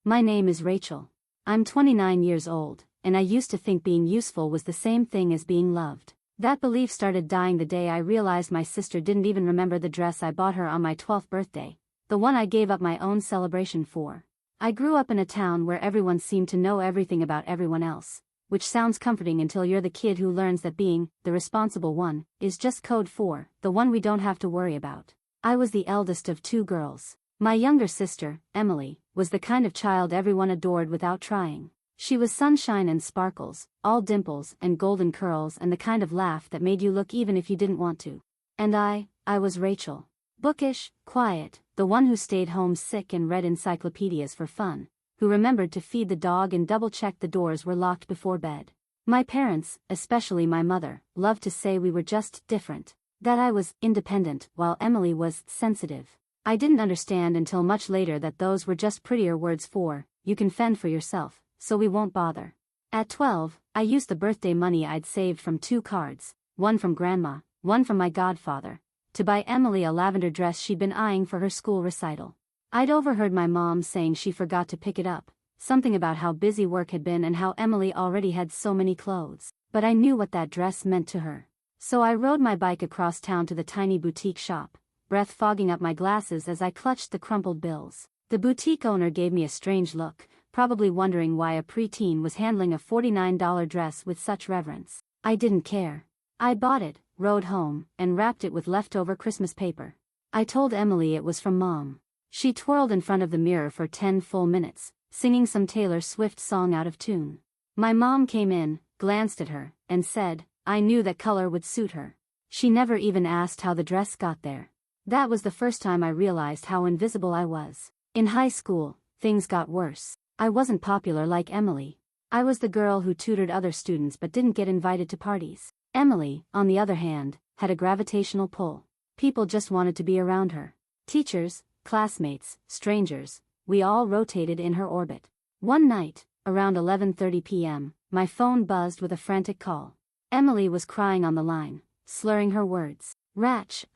My name is Rachel. I'm 29 years old, and I used to think being useful was the same thing as being loved. That belief started dying the day I realized my sister didn't even remember the dress I bought her on my 12th birthday, the one I gave up my own celebration for. I grew up in a town where everyone seemed to know everything about everyone else, which sounds comforting until you're the kid who learns that being the responsible one is just code for the one we don't have to worry about. I was the eldest of two girls. My younger sister, Emily, was the kind of child everyone adored without trying. She was sunshine and sparkles, all dimples and golden curls and the kind of laugh that made you look even if you didn't want to. And I was Rachel. Bookish, quiet, the one who stayed home sick and read encyclopedias for fun, who remembered to feed the dog and double-checked the doors were locked before bed. My parents, especially my mother, loved to say we were just different, that I was independent while Emily was sensitive. I didn't understand until much later that those were just prettier words for, you can fend for yourself, so we won't bother. At 12, I used the birthday money I'd saved from 2 cards, one from Grandma, one from my godfather, to buy Emily a lavender dress she'd been eyeing for her school recital. I'd overheard my mom saying she forgot to pick it up, something about how busy work had been and how Emily already had so many clothes, but I knew what that dress meant to her. So I rode my bike across town to the tiny boutique shop, breath fogging up my glasses as I clutched the crumpled bills. The boutique owner gave me a strange look, probably wondering why a preteen was handling a $49 dress with such reverence. I didn't care. I bought it, rode home, and wrapped it with leftover Christmas paper. I told Emily it was from Mom. She twirled in front of the mirror for 10 full minutes, singing some Taylor Swift song out of tune. My mom came in, glanced at her, and said, I knew that color would suit her. She never even asked how the dress got there. That was the first time I realized how invisible I was. In high school, things got worse. I wasn't popular like Emily. I was the girl who tutored other students but didn't get invited to parties. Emily, on the other hand, had a gravitational pull. People just wanted to be around her. Teachers, classmates, strangers, we all rotated in her orbit. One night, around 11:30 p.m., my phone buzzed with a frantic call. Emily was crying on the line, slurring her words. Ratch,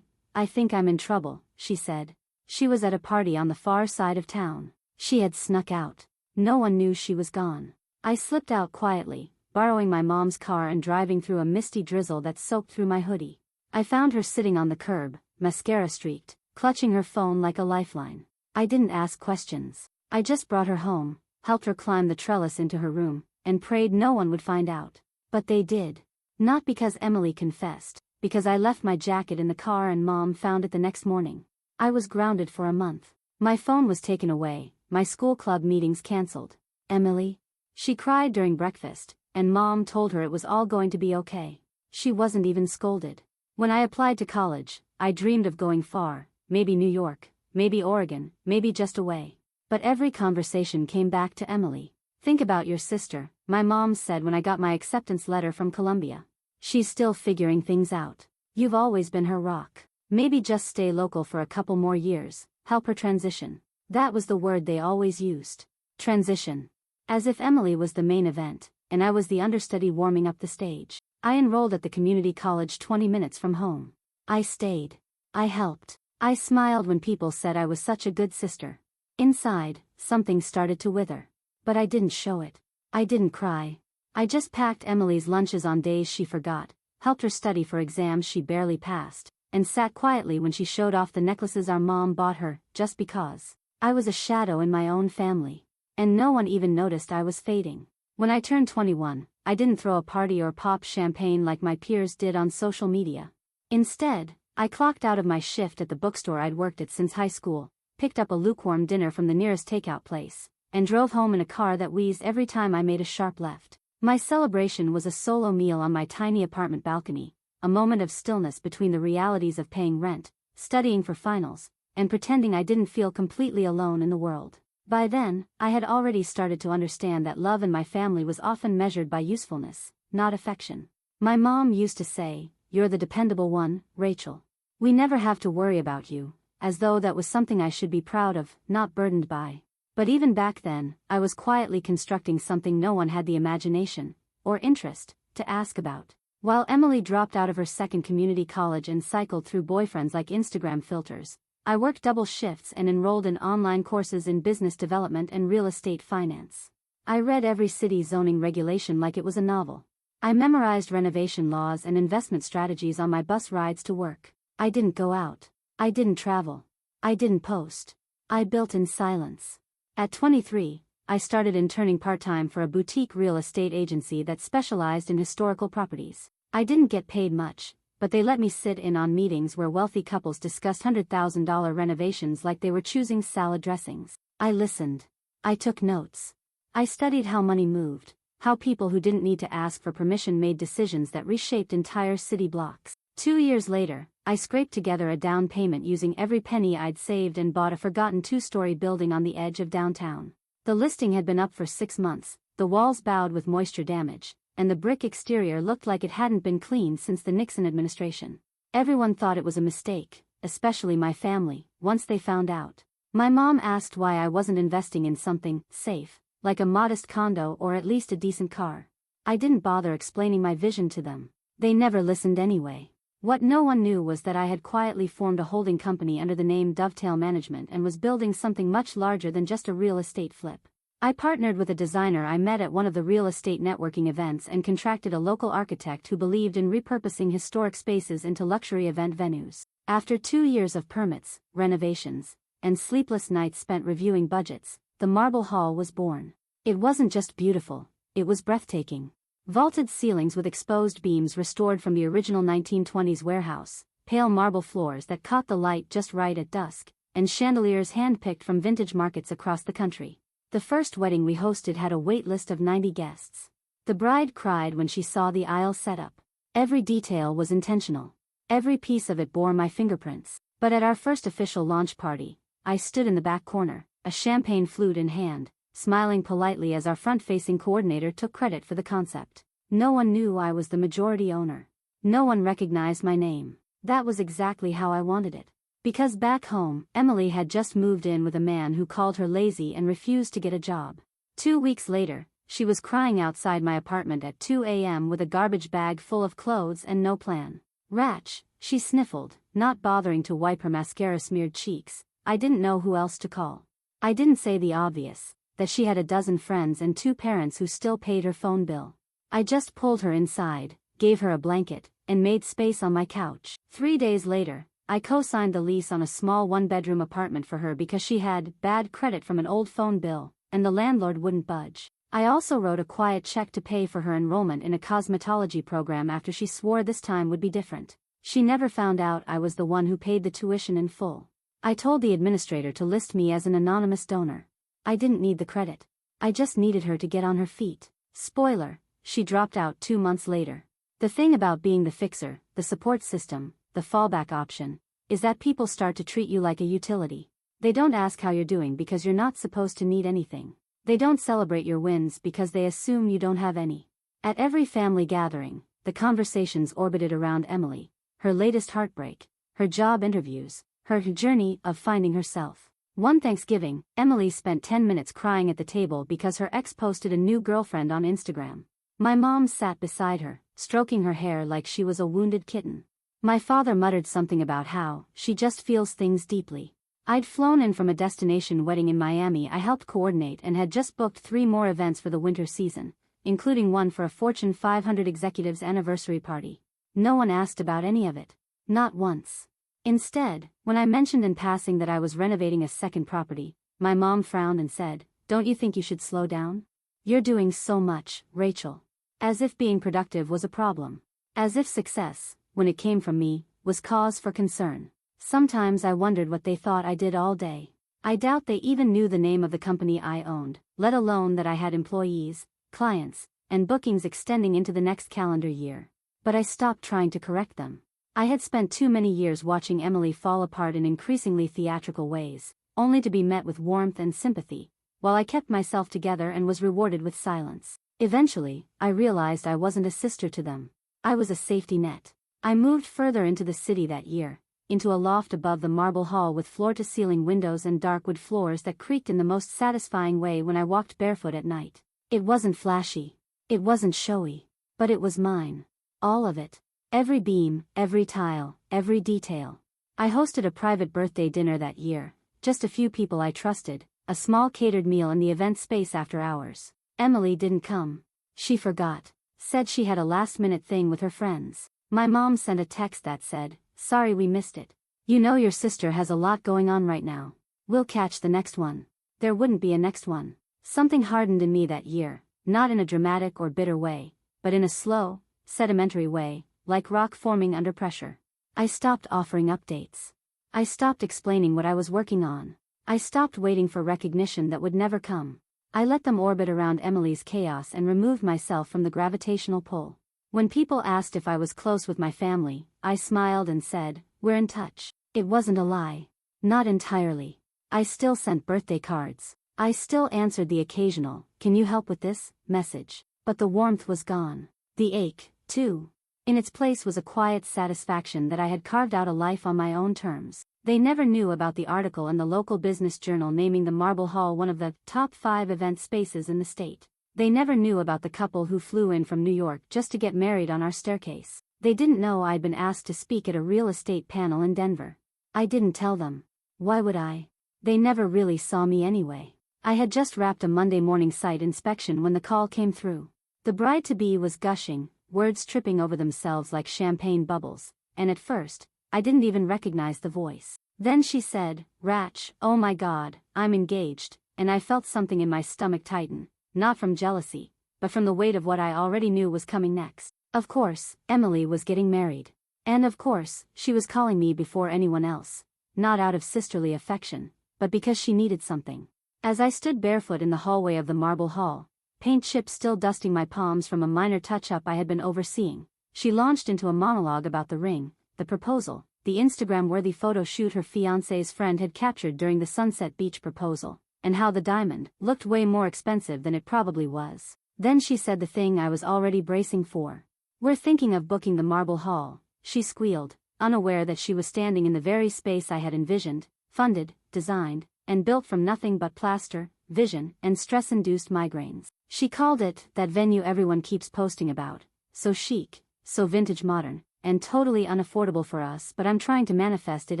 I think I'm in trouble, she said. She was at a party on the far side of town. She had snuck out. No one knew she was gone. I slipped out quietly, borrowing my mom's car and driving through a misty drizzle that soaked through my hoodie. I found her sitting on the curb, mascara streaked, clutching her phone like a lifeline. I didn't ask questions. I just brought her home, helped her climb the trellis into her room, and prayed no one would find out. But they did. Not because Emily confessed, because I left my jacket in the car and Mom found it the next morning. I was grounded for a month. My phone was taken away, my school club meetings cancelled. Emily? She cried during breakfast, and Mom told her it was all going to be okay. She wasn't even scolded. When I applied to college, I dreamed of going far, maybe New York, maybe Oregon, maybe just away. But every conversation came back to Emily. Think about your sister, my mom said when I got my acceptance letter from Columbia. She's still figuring things out. You've always been her rock. Maybe just stay local for a couple more years, help her transition. That was the word they always used. Transition. As if Emily was the main event, and I was the understudy warming up the stage. I enrolled at the community college 20 minutes from home. I stayed. I helped. I smiled when people said I was such a good sister. Inside, something started to wither. But I didn't show it. I didn't cry. I just packed Emily's lunches on days she forgot, helped her study for exams she barely passed, and sat quietly when she showed off the necklaces our mom bought her, just because. I was a shadow in my own family. And no one even noticed I was fading. When I turned 21, I didn't throw a party or pop champagne like my peers did on social media. Instead, I clocked out of my shift at the bookstore I'd worked at since high school, picked up a lukewarm dinner from the nearest takeout place, and drove home in a car that wheezed every time I made a sharp left. My celebration was a solo meal on my tiny apartment balcony, a moment of stillness between the realities of paying rent, studying for finals, and pretending I didn't feel completely alone in the world. By then, I had already started to understand that love in my family was often measured by usefulness, not affection. My mom used to say, "You're the dependable one, Rachel. We never have to worry about you," as though that was something I should be proud of, not burdened by. But even back then, I was quietly constructing something no one had the imagination, or interest, to ask about. While Emily dropped out of her second community college and cycled through boyfriends like Instagram filters, I worked double shifts and enrolled in online courses in business development and real estate finance. I read every city zoning regulation like it was a novel. I memorized renovation laws and investment strategies on my bus rides to work. I didn't go out. I didn't travel. I didn't post. I built in silence. At 23, I started interning part-time for a boutique real estate agency that specialized in historical properties. I didn't get paid much, but they let me sit in on meetings where wealthy couples discussed $100,000 renovations like they were choosing salad dressings. I listened. I took notes. I studied how money moved, how people who didn't need to ask for permission made decisions that reshaped entire city blocks. 2 years later, I scraped together a down payment using every penny I'd saved and bought a forgotten 2-story building on the edge of downtown. The listing had been up for 6 months, the walls bowed with moisture damage, and the brick exterior looked like it hadn't been cleaned since the Nixon administration. Everyone thought it was a mistake, especially my family, once they found out. My mom asked why I wasn't investing in something safe, like a modest condo or at least a decent car. I didn't bother explaining my vision to them. They never listened anyway. What no one knew was that I had quietly formed a holding company under the name Dovetail Management and was building something much larger than just a real estate flip. I partnered with a designer I met at one of the real estate networking events and contracted a local architect who believed in repurposing historic spaces into luxury event venues. After 2 years of permits, renovations, and sleepless nights spent reviewing budgets, the Marble Hall was born. It wasn't just beautiful, it was breathtaking. Vaulted ceilings with exposed beams restored from the original 1920s warehouse, pale marble floors that caught the light just right at dusk, and chandeliers hand-picked from vintage markets across the country. The first wedding we hosted had a wait list of 90 guests. The bride cried when she saw the aisle setup. Every detail was intentional. Every piece of it bore my fingerprints. But at our first official launch party, I stood in the back corner, a champagne flute in hand, smiling politely as our front-facing coordinator took credit for the concept. No one knew I was the majority owner. No one recognized my name. That was exactly how I wanted it. Because back home, Emily had just moved in with a man who called her lazy and refused to get a job. 2 weeks later, she was crying outside my apartment at 2 a.m. with a garbage bag full of clothes and no plan. "Ratch," she sniffled, not bothering to wipe her mascara-smeared cheeks. I didn't know who else to call. I didn't say the obvious, that she had a dozen friends and 2 parents who still paid her phone bill. I just pulled her inside, gave her a blanket, and made space on my couch. 3 days later, I co-signed the lease on a small 1-bedroom apartment for her because she had bad credit from an old phone bill, and the landlord wouldn't budge. I also wrote a quiet check to pay for her enrollment in a cosmetology program after she swore this time would be different. She never found out I was the one who paid the tuition in full. I told the administrator to list me as an anonymous donor. I didn't need the credit. I just needed her to get on her feet. Spoiler, she dropped out 2 months later. The thing about being the fixer, the support system, the fallback option, is that people start to treat you like a utility. They don't ask how you're doing because you're not supposed to need anything. They don't celebrate your wins because they assume you don't have any. At every family gathering, the conversations orbited around Emily, her latest heartbreak, her job interviews, her journey of finding herself. One Thanksgiving, Emily spent 10 minutes crying at the table because her ex posted a new girlfriend on Instagram. My mom sat beside her, stroking her hair like she was a wounded kitten. My father muttered something about how she just feels things deeply. I'd flown in from a destination wedding in Miami I helped coordinate and had just booked 3 more events for the winter season, including one for a Fortune 500 executive's anniversary party. No one asked about any of it. Not once. Instead, when I mentioned in passing that I was renovating a second property, my mom frowned and said, "Don't you think you should slow down? You're doing so much, Rachel." As if being productive was a problem. As if success, when it came from me, was cause for concern. Sometimes I wondered what they thought I did all day. I doubt they even knew the name of the company I owned, let alone that I had employees, clients, and bookings extending into the next calendar year. But I stopped trying to correct them. I had spent too many years watching Emily fall apart in increasingly theatrical ways, only to be met with warmth and sympathy, while I kept myself together and was rewarded with silence. Eventually, I realized I wasn't a sister to them. I was a safety net. I moved further into the city that year, into a loft above the Marble Hall with floor-to-ceiling windows and dark wood floors that creaked in the most satisfying way when I walked barefoot at night. It wasn't flashy. It wasn't showy. But it was mine. All of it. Every beam, every tile, every detail. I hosted a private birthday dinner that year, just a few people I trusted, a small catered meal in the event space after hours. Emily didn't come. She forgot. Said she had a last-minute thing with her friends. My mom sent a text that said, "Sorry we missed it. You know your sister has a lot going on right now. We'll catch the next one." There wouldn't be a next one. Something hardened in me that year, not in a dramatic or bitter way, but in a slow, sedimentary way, like rock forming under pressure. I stopped offering updates. I stopped explaining what I was working on. I stopped waiting for recognition that would never come. I let them orbit around Emily's chaos and removed myself from the gravitational pull. When people asked if I was close with my family, I smiled and said, "We're in touch." It wasn't a lie. Not entirely. I still sent birthday cards. I still answered the occasional, "Can you help with this?" message. But the warmth was gone. The ache, too. In its place was a quiet satisfaction that I had carved out a life on my own terms. They never knew about the article in the local business journal naming the Marble Hall one of the top 5 event spaces in the state. They never knew about the couple who flew in from New York just to get married on our staircase. They didn't know I'd been asked to speak at a real estate panel in Denver. I didn't tell them. Why would I? They never really saw me anyway. I had just wrapped a Monday morning site inspection when the call came through. The bride-to-be was gushing, words tripping over themselves like champagne bubbles, and at first, I didn't even recognize the voice. Then she said, "Ratch, oh my God, I'm engaged," and I felt something in my stomach tighten, not from jealousy, but from the weight of what I already knew was coming next. Of course, Emily was getting married. And of course, she was calling me before anyone else, not out of sisterly affection, but because she needed something. As I stood barefoot in the hallway of the Marble Hall, paint chips still dusting my palms from a minor touch-up I had been overseeing, she launched into a monologue about the ring, the proposal, the Instagram-worthy photo shoot her fiancé's friend had captured during the Sunset Beach proposal, and how the diamond looked way more expensive than it probably was. Then she said the thing I was already bracing for. "We're thinking of booking the Marble Hall," she squealed, unaware that she was standing in the very space I had envisioned, funded, designed, and built from nothing but plaster, vision, and stress-induced migraines. She called it "that venue everyone keeps posting about, so chic, so vintage modern, and totally unaffordable for us, but I'm trying to manifest it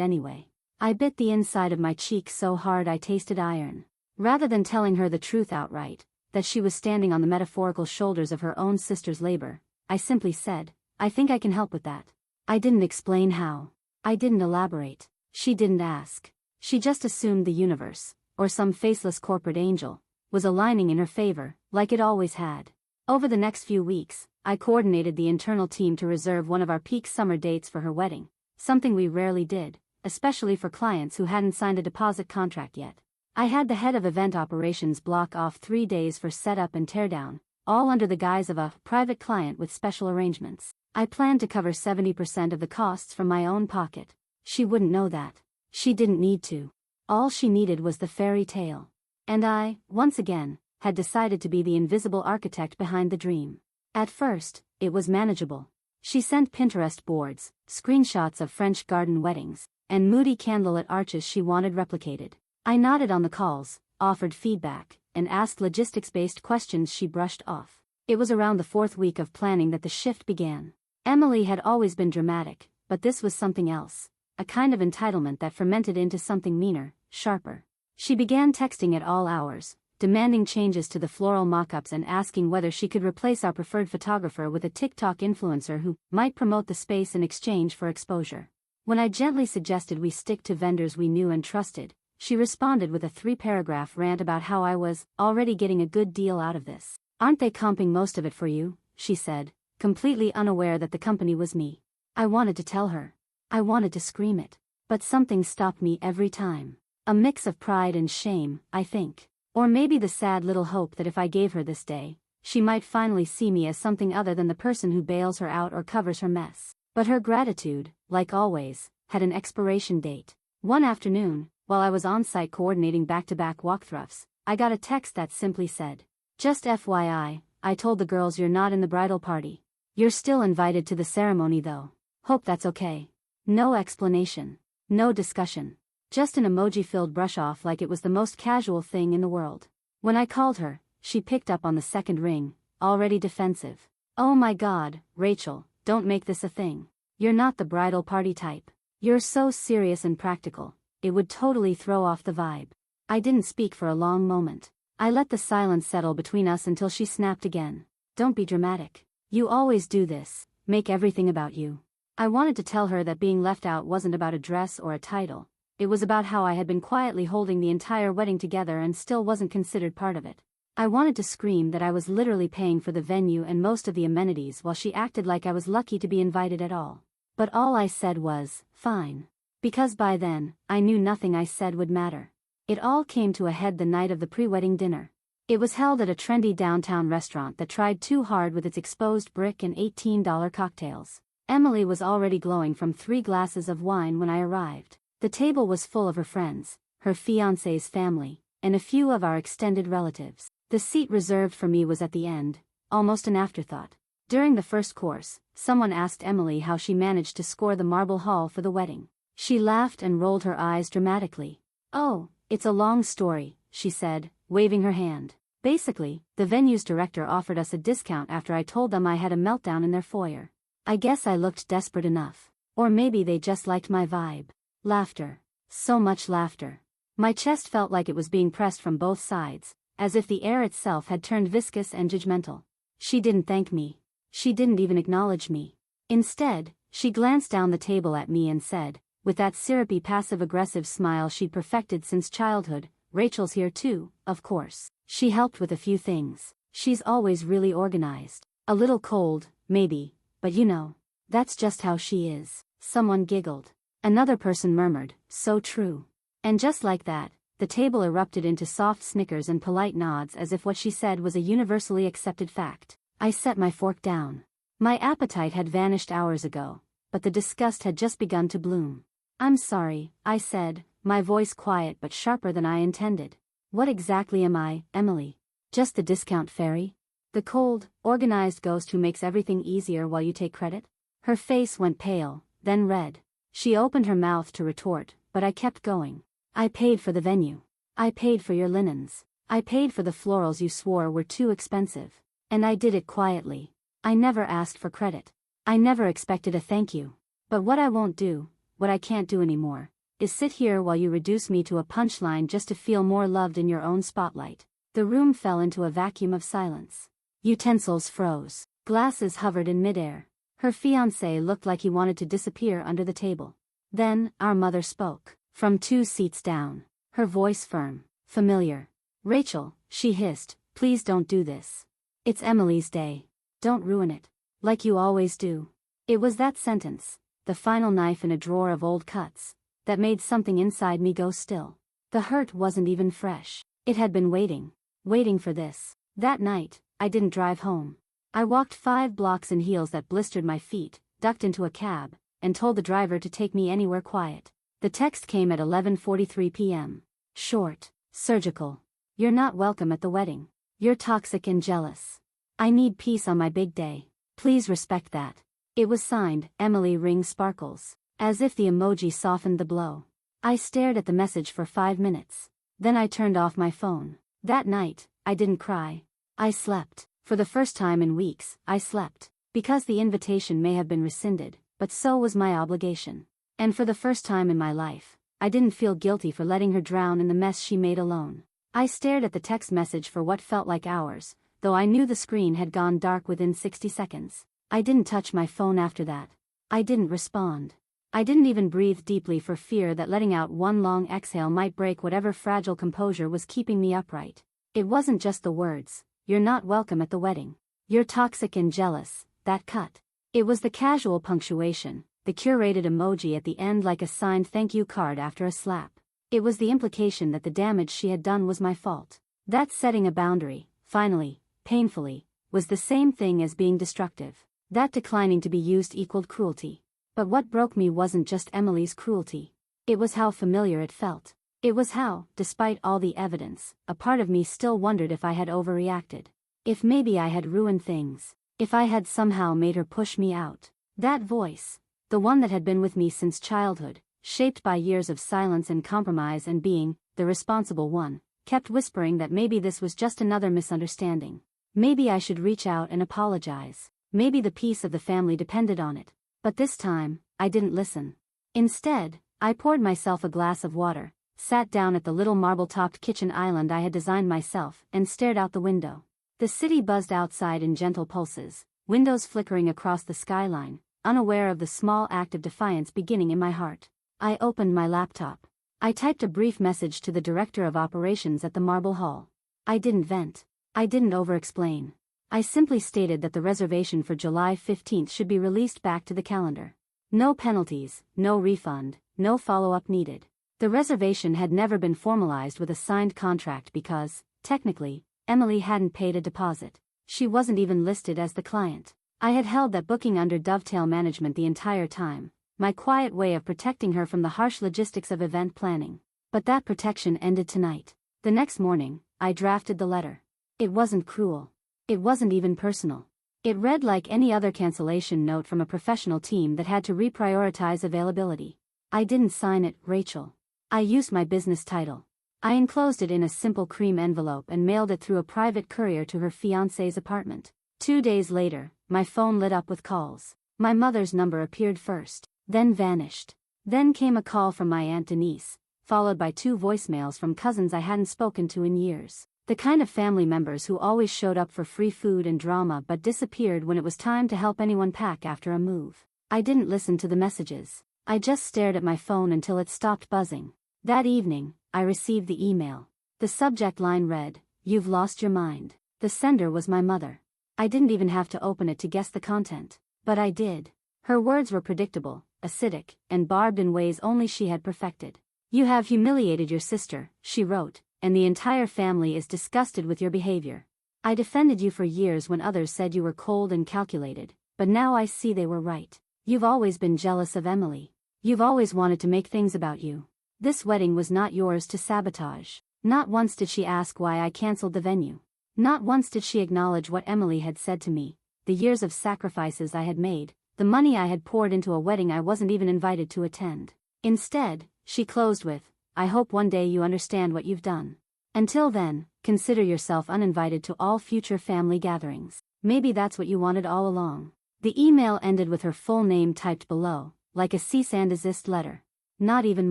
anyway." I bit the inside of my cheek so hard I tasted iron. Rather than telling her the truth outright, that she was standing on the metaphorical shoulders of her own sister's labor, I simply said, "I think I can help with that." I didn't explain how. I didn't elaborate. She didn't ask. She just assumed the universe, or some faceless corporate angel, was aligning in her favor, like it always had. Over the next few weeks, I coordinated the internal team to reserve one of our peak summer dates for her wedding, something we rarely did, especially for clients who hadn't signed a deposit contract yet. I had the head of event operations block off 3 days for setup and teardown, all under the guise of a private client with special arrangements. I planned to cover 70% of the costs from my own pocket. She wouldn't know that. She didn't need to. All she needed was the fairy tale. And I, once again, had decided to be the invisible architect behind the dream. At first, it was manageable. She sent Pinterest boards, screenshots of French garden weddings, and moody candlelit arches she wanted replicated. I nodded on the calls, offered feedback, and asked logistics-based questions she brushed off. It was around the 4th week of planning that the shift began. Emily had always been dramatic, but this was something else, a kind of entitlement that fermented into something meaner, sharper. She began texting at all hours, demanding changes to the floral mock-ups and asking whether she could replace our preferred photographer with a TikTok influencer who might promote the space in exchange for exposure. When I gently suggested we stick to vendors we knew and trusted, she responded with a 3-paragraph rant about how I was already getting a good deal out of this. "Aren't they comping most of it for you?" she said, completely unaware that the company was me. I wanted to tell her. I wanted to scream it. But something stopped me every time. A mix of pride and shame, I think. Or maybe the sad little hope that if I gave her this day, she might finally see me as something other than the person who bails her out or covers her mess. But her gratitude, like always, had an expiration date. One afternoon, while I was on site coordinating back-to-back walkthroughs, I got a text that simply said, "Just FYI, I told the girls you're not in the bridal party. You're still invited to the ceremony though. Hope that's okay." No explanation. No discussion. Just an emoji-filled brush-off like it was the most casual thing in the world. When I called her, she picked up on the second ring, already defensive. "Oh my God, Rachel, don't make this a thing. You're not the bridal party type. You're so serious and practical, it would totally throw off the vibe. I didn't speak for a long moment. I let the silence settle between us until she snapped again. Don't be dramatic. You always do this, make everything about you. I wanted to tell her that being left out wasn't about a dress or a title. It was about how I had been quietly holding the entire wedding together and still wasn't considered part of it. I wanted to scream that I was literally paying for the venue and most of the amenities while she acted like I was lucky to be invited at all. But all I said was, fine. Because by then, I knew nothing I said would matter. It all came to a head the night of the pre-wedding dinner. It was held at a trendy downtown restaurant that tried too hard with its exposed brick and $18 cocktails. Emily was already glowing from 3 glasses of wine when I arrived. The table was full of her friends, her fiancé's family, and a few of our extended relatives. The seat reserved for me was at the end, almost an afterthought. During the first course, someone asked Emily how she managed to score the marble hall for the wedding. She laughed and rolled her eyes dramatically. "Oh, it's a long story," she said, waving her hand. "Basically, the venue's director offered us a discount after I told them I had a meltdown in their foyer. I guess I looked desperate enough. Or maybe they just liked my vibe." Laughter. So much laughter. My chest felt like it was being pressed from both sides, as if the air itself had turned viscous and judgmental. She didn't thank me. She didn't even acknowledge me. Instead, she glanced down the table at me and said, with that syrupy passive-aggressive smile she'd perfected since childhood, "Rachel's here too, of course. She helped with a few things. She's always really organized. A little cold, maybe, but you know, that's just how she is." Someone giggled. Another person murmured, "So true." And just like that, the table erupted into soft snickers and polite nods as if what she said was a universally accepted fact. I set my fork down. My appetite had vanished hours ago, but the disgust had just begun to bloom. "I'm sorry," I said, my voice quiet but sharper than I intended. "What exactly am I, Emily? Just the discount fairy? The cold, organized ghost who makes everything easier while you take credit?" Her face went pale, then red. She opened her mouth to retort, but I kept going. "I paid for the venue. I paid for your linens. I paid for the florals you swore were too expensive. And I did it quietly. I never asked for credit. I never expected a thank you. But what I won't do, what I can't do anymore, is sit here while you reduce me to a punchline just to feel more loved in your own spotlight." The room fell into a vacuum of silence. Utensils froze. Glasses hovered in midair. Her fiancé looked like he wanted to disappear under the table. Then, our mother spoke, from 2 seats down, her voice firm, familiar. "Rachel," she hissed, "please don't do this. It's Emily's day. Don't ruin it. Like you always do." It was that sentence, the final knife in a drawer of old cuts, that made something inside me go still. The hurt wasn't even fresh. It had been waiting for this. That night, I didn't drive home. I walked 5 blocks in heels that blistered my feet, ducked into a cab, and told the driver to take me anywhere quiet. The text came at 11:43 p.m. Short, surgical. "You're not welcome at the wedding. You're toxic and jealous. I need peace on my big day. Please respect that." It was signed, Emily Ring Sparkles. As if the emoji softened the blow. I stared at the message for 5 minutes. Then I turned off my phone. That night, I didn't cry. I slept. For the first time in weeks, I slept. Because the invitation may have been rescinded, but so was my obligation. And for the first time in my life, I didn't feel guilty for letting her drown in the mess she made alone. I stared at the text message for what felt like hours, though I knew the screen had gone dark within 60 seconds. I didn't touch my phone after that. I didn't respond. I didn't even breathe deeply for fear that letting out one long exhale might break whatever fragile composure was keeping me upright. It wasn't just the words, "You're not welcome at the wedding. You're toxic and jealous," that cut. It was the casual punctuation, the curated emoji at the end like a signed thank you card after a slap. It was the implication that the damage she had done was my fault. That setting a boundary, finally, painfully, was the same thing as being destructive. That declining to be used equaled cruelty. But what broke me wasn't just Emily's cruelty. It was how familiar it felt. It was how, despite all the evidence, a part of me still wondered if I had overreacted. If maybe I had ruined things. If I had somehow made her push me out. That voice, the one that had been with me since childhood, shaped by years of silence and compromise and being, the responsible one, kept whispering that maybe this was just another misunderstanding. Maybe I should reach out and apologize. Maybe the peace of the family depended on it. But this time, I didn't listen. Instead, I poured myself a glass of water, sat down at the little marble-topped kitchen island I had designed myself, and stared out the window. The city buzzed outside in gentle pulses, windows flickering across the skyline, unaware of the small act of defiance beginning in my heart. I opened my laptop. I typed a brief message to the director of operations at the Marble Hall. I didn't vent. I didn't over-explain. I simply stated that the reservation for July 15th should be released back to the calendar. No penalties, no refund, no follow-up needed. The reservation had never been formalized with a signed contract because, technically, Emily hadn't paid a deposit. She wasn't even listed as the client. I had held that booking under Dovetail Management the entire time, my quiet way of protecting her from the harsh logistics of event planning. But that protection ended tonight. The next morning, I drafted the letter. It wasn't cruel. It wasn't even personal. It read like any other cancellation note from a professional team that had to reprioritize availability. I didn't sign it, Rachel. I used my business title. I enclosed it in a simple cream envelope and mailed it through a private courier to her fiancé's apartment. 2 days later, my phone lit up with calls. My mother's number appeared first, then vanished. Then came a call from my Aunt Denise, followed by 2 voicemails from cousins I hadn't spoken to in years. The kind of family members who always showed up for free food and drama but disappeared when it was time to help anyone pack after a move. I didn't listen to the messages. I just stared at my phone until it stopped buzzing. That evening, I received the email. The subject line read, "You've lost your mind." The sender was my mother. I didn't even have to open it to guess the content. But I did. Her words were predictable, acidic, and barbed in ways only she had perfected. "You have humiliated your sister," she wrote, "and the entire family is disgusted with your behavior. I defended you for years when others said you were cold and calculated, but now I see they were right. You've always been jealous of Emily. You've always wanted to make things about you. This wedding was not yours to sabotage." Not once did she ask why I canceled the venue. Not once did she acknowledge what Emily had said to me, the years of sacrifices I had made, the money I had poured into a wedding I wasn't even invited to attend. Instead, she closed with, "I hope one day you understand what you've done. Until then, consider yourself uninvited to all future family gatherings. Maybe that's what you wanted all along." The email ended with her full name typed below, like a cease and desist letter. Not even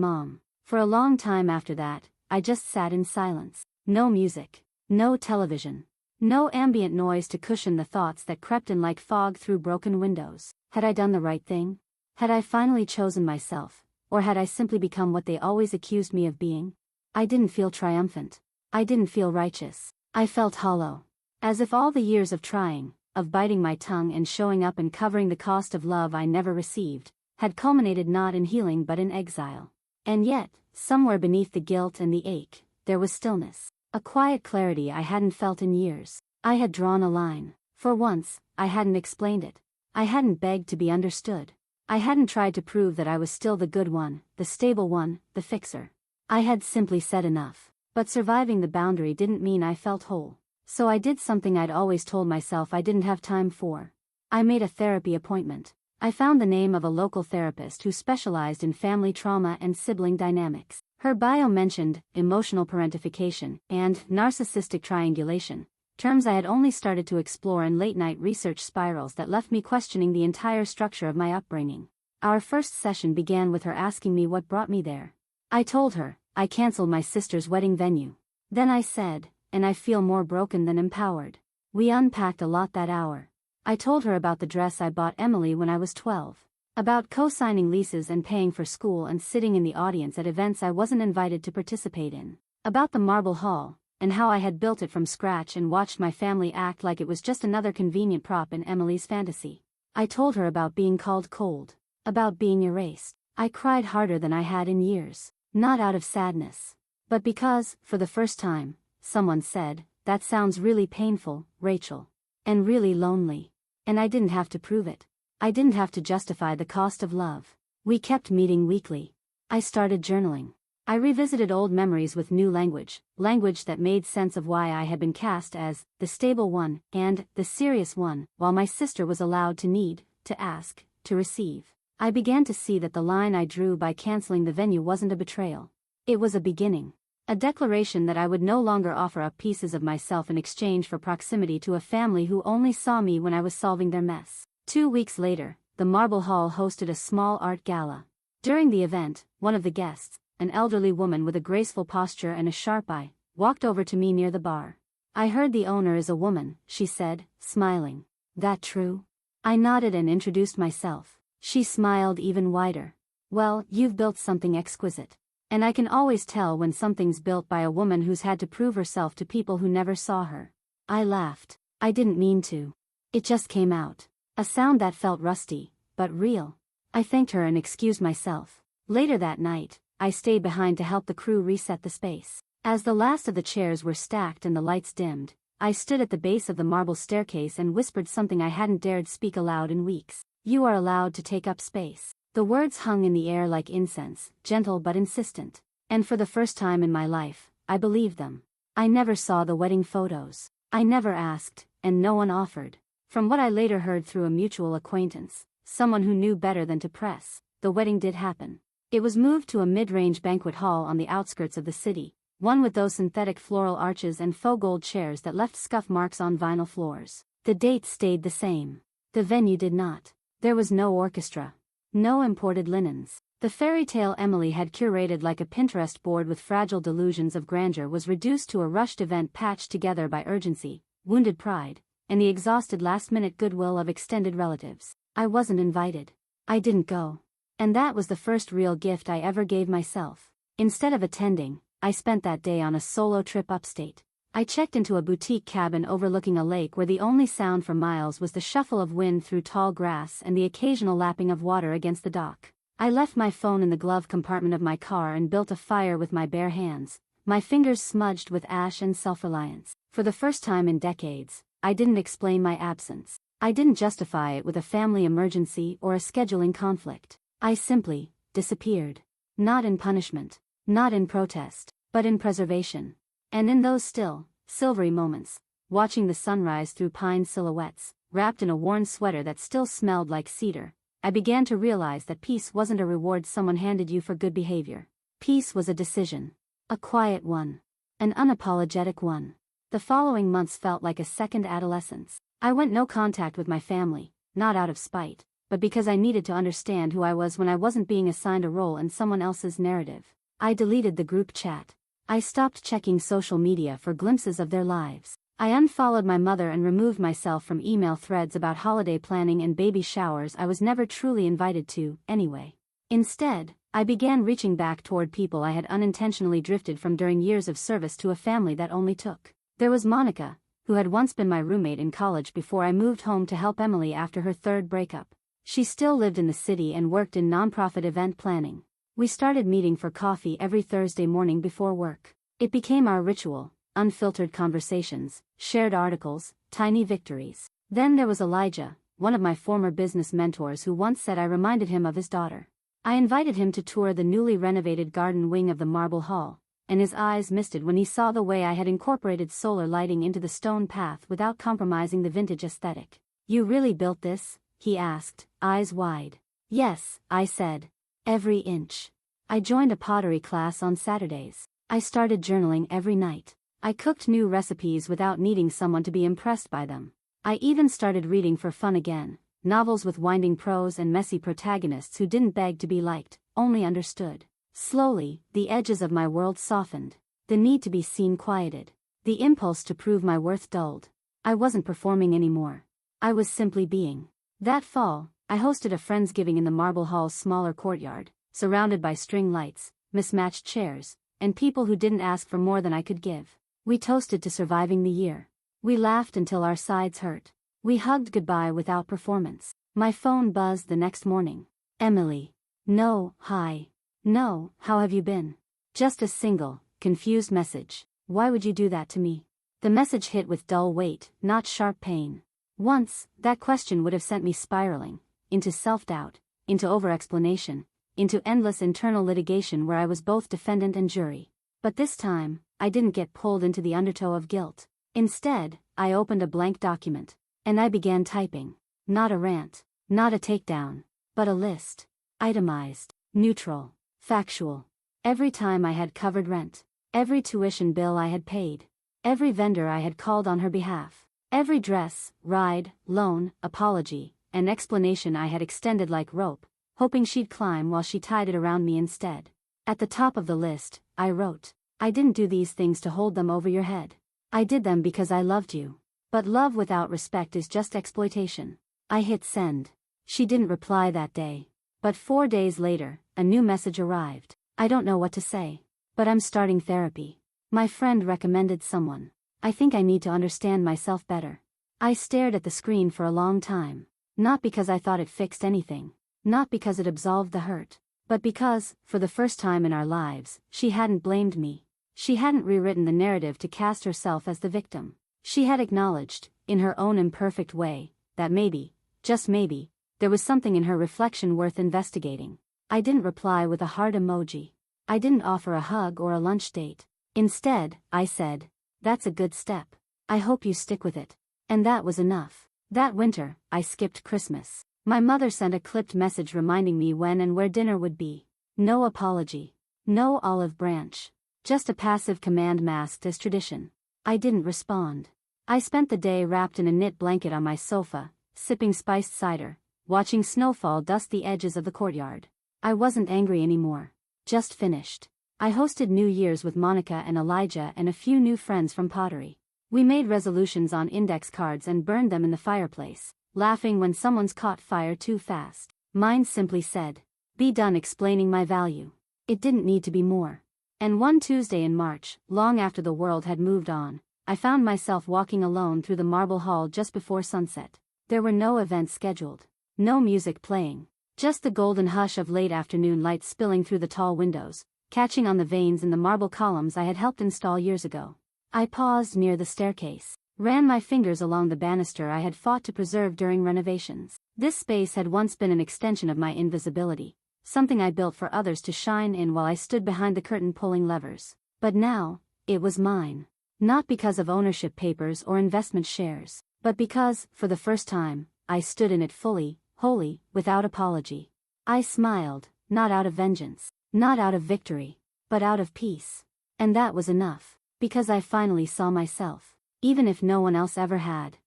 Mom. For a long time after that, I just sat in silence. No music. No television. No ambient noise to cushion the thoughts that crept in like fog through broken windows. Had I done the right thing? Had I finally chosen myself, or had I simply become what they always accused me of being? I didn't feel triumphant. I didn't feel righteous. I felt hollow. As if all the years of trying, of biting my tongue and showing up and covering the cost of love I never received, had culminated not in healing but in exile. And yet, somewhere beneath the guilt and the ache, there was stillness. A quiet clarity I hadn't felt in years. I had drawn a line. For once, I hadn't explained it. I hadn't begged to be understood. I hadn't tried to prove that I was still the good one, the stable one, the fixer. I had simply said enough. But surviving the boundary didn't mean I felt whole. So I did something I'd always told myself I didn't have time for. I made a therapy appointment. I found the name of a local therapist who specialized in family trauma and sibling dynamics. Her bio mentioned emotional parentification and narcissistic triangulation, terms I had only started to explore in late-night research spirals that left me questioning the entire structure of my upbringing. Our first session began with her asking me what brought me there. I told her, I canceled my sister's wedding venue. Then I said, and I feel more broken than empowered. We unpacked a lot that hour. I told her about the dress I bought Emily when I was 12. About co-signing leases and paying for school and sitting in the audience at events I wasn't invited to participate in. About the Marble Hall, and how I had built it from scratch and watched my family act like it was just another convenient prop in Emily's fantasy. I told her about being called cold. About being erased. I cried harder than I had in years. Not out of sadness. But because, for the first time, someone said, "That sounds really painful, Rachel. And really lonely." And I didn't have to prove it. I didn't have to justify the cost of love. We kept meeting weekly. I started journaling. I revisited old memories with new language that made sense of why I had been cast as the stable one and the serious one, while my sister was allowed to need, to ask, to receive. I began to see that the line I drew by canceling the venue wasn't a betrayal. It was a beginning. A declaration that I would no longer offer up pieces of myself in exchange for proximity to a family who only saw me when I was solving their mess. 2 weeks later, the Marble Hall hosted a small art gala. During the event, one of the guests, an elderly woman with a graceful posture and a sharp eye, walked over to me near the bar. "I heard the owner is a woman," she said, smiling. "That true?" I nodded and introduced myself. She smiled even wider. "Well, you've built something exquisite. And I can always tell when something's built by a woman who's had to prove herself to people who never saw her." I laughed. I didn't mean to. It just came out. A sound that felt rusty, but real. I thanked her and excused myself. Later that night, I stayed behind to help the crew reset the space. As the last of the chairs were stacked and the lights dimmed, I stood at the base of the marble staircase and whispered something I hadn't dared speak aloud in weeks. "You are allowed to take up space." The words hung in the air like incense, gentle but insistent. And for the first time in my life, I believed them. I never saw the wedding photos. I never asked, and no one offered. From what I later heard through a mutual acquaintance, someone who knew better than to press, the wedding did happen. It was moved to a mid-range banquet hall on the outskirts of the city, one with those synthetic floral arches and faux gold chairs that left scuff marks on vinyl floors. The dates stayed the same. The venue did not. There was no orchestra. No imported linens. The fairy tale Emily had curated like a Pinterest board with fragile delusions of grandeur was reduced to a rushed event patched together by urgency, wounded pride, and the exhausted last-minute goodwill of extended relatives. I wasn't invited. I didn't go. And that was the first real gift I ever gave myself. Instead of attending, I spent that day on a solo trip upstate. I checked into a boutique cabin overlooking a lake where the only sound for miles was the shuffle of wind through tall grass and the occasional lapping of water against the dock. I left my phone in the glove compartment of my car and built a fire with my bare hands, my fingers smudged with ash and self-reliance. For the first time in decades, I didn't explain my absence. I didn't justify it with a family emergency or a scheduling conflict. I simply disappeared. Not in punishment, not in protest, but in preservation. And in those still, silvery moments, watching the sunrise through pine silhouettes, wrapped in a worn sweater that still smelled like cedar, I began to realize that peace wasn't a reward someone handed you for good behavior. Peace was a decision. A quiet one. An unapologetic one. The following months felt like a second adolescence. I went no contact with my family, not out of spite, but because I needed to understand who I was when I wasn't being assigned a role in someone else's narrative. I deleted the group chat. I stopped checking social media for glimpses of their lives. I unfollowed my mother and removed myself from email threads about holiday planning and baby showers I was never truly invited to, anyway. Instead, I began reaching back toward people I had unintentionally drifted from during years of service to a family that only took. There was Monica, who had once been my roommate in college before I moved home to help Emily after her third breakup. She still lived in the city and worked in nonprofit event planning. We started meeting for coffee every Thursday morning before work. It became our ritual. Unfiltered conversations, shared articles, tiny victories. Then there was Elijah, one of my former business mentors who once said I reminded him of his daughter. I invited him to tour the newly renovated garden wing of the Marble Hall, and his eyes misted when he saw the way I had incorporated solar lighting into the stone path without compromising the vintage aesthetic. "You really built this?" he asked, eyes wide. "Yes," I said. "Every inch." I joined a pottery class on Saturdays. I started journaling every night. I cooked new recipes without needing someone to be impressed by them. I even started reading for fun again, novels with winding prose and messy protagonists who didn't beg to be liked, only understood. Slowly, the edges of my world softened. The need to be seen quieted. The impulse to prove my worth dulled. I wasn't performing anymore. I was simply being. That fall, I hosted a Friendsgiving in the Marble Hall's smaller courtyard, surrounded by string lights, mismatched chairs, and people who didn't ask for more than I could give. We toasted to surviving the year. We laughed until our sides hurt. We hugged goodbye without performance. My phone buzzed the next morning. "Emily." "No, hi." "No, how have you been?" Just a single, confused message. "Why would you do that to me?" The message hit with dull weight, not sharp pain. Once, that question would have sent me spiraling, into self-doubt, into over-explanation, into endless internal litigation where I was both defendant and jury. But this time, I didn't get pulled into the undertow of guilt. Instead, I opened a blank document, and I began typing. Not a rant, not a takedown, but a list. Itemized, neutral, factual. Every time I had covered rent, every tuition bill I had paid, every vendor I had called on her behalf, every dress, ride, loan, apology, and explanation I had extended like rope, hoping she'd climb while she tied it around me instead. At the top of the list, I wrote, "I didn't do these things to hold them over your head. I did them because I loved you. But love without respect is just exploitation." I hit send. She didn't reply that day. But 4 days later, a new message arrived. "I don't know what to say. But I'm starting therapy. My friend recommended someone. I think I need to understand myself better." I stared at the screen for a long time. Not because I thought it fixed anything. Not because it absolved the hurt. But because, for the first time in our lives, she hadn't blamed me. She hadn't rewritten the narrative to cast herself as the victim. She had acknowledged, in her own imperfect way, that maybe, just maybe, there was something in her reflection worth investigating. I didn't reply with a heart emoji. I didn't offer a hug or a lunch date. Instead, I said, "That's a good step. I hope you stick with it." And that was enough. That winter, I skipped Christmas. My mother sent a clipped message reminding me when and where dinner would be. No apology. No olive branch. Just a passive command masked as tradition. I didn't respond. I spent the day wrapped in a knit blanket on my sofa, sipping spiced cider, watching snowfall dust the edges of the courtyard. I wasn't angry anymore. Just finished. I hosted New Year's with Monica and Elijah and a few new friends from pottery. We made resolutions on index cards and burned them in the fireplace, laughing when someone's caught fire too fast. Mine simply said, "Be done explaining my value." It didn't need to be more. And one Tuesday in March, long after the world had moved on, I found myself walking alone through the marble hall just before sunset. There were no events scheduled. No music playing. Just the golden hush of late afternoon light spilling through the tall windows, catching on the veins in the marble columns I had helped install years ago. I paused near the staircase, ran my fingers along the banister I had fought to preserve during renovations. This space had once been an extension of my invisibility, something I built for others to shine in while I stood behind the curtain pulling levers. But now, it was mine. Not because of ownership papers or investment shares, but because, for the first time, I stood in it fully, wholly, without apology. I smiled, not out of vengeance, not out of victory, but out of peace. And that was enough, because I finally saw myself, even if no one else ever had.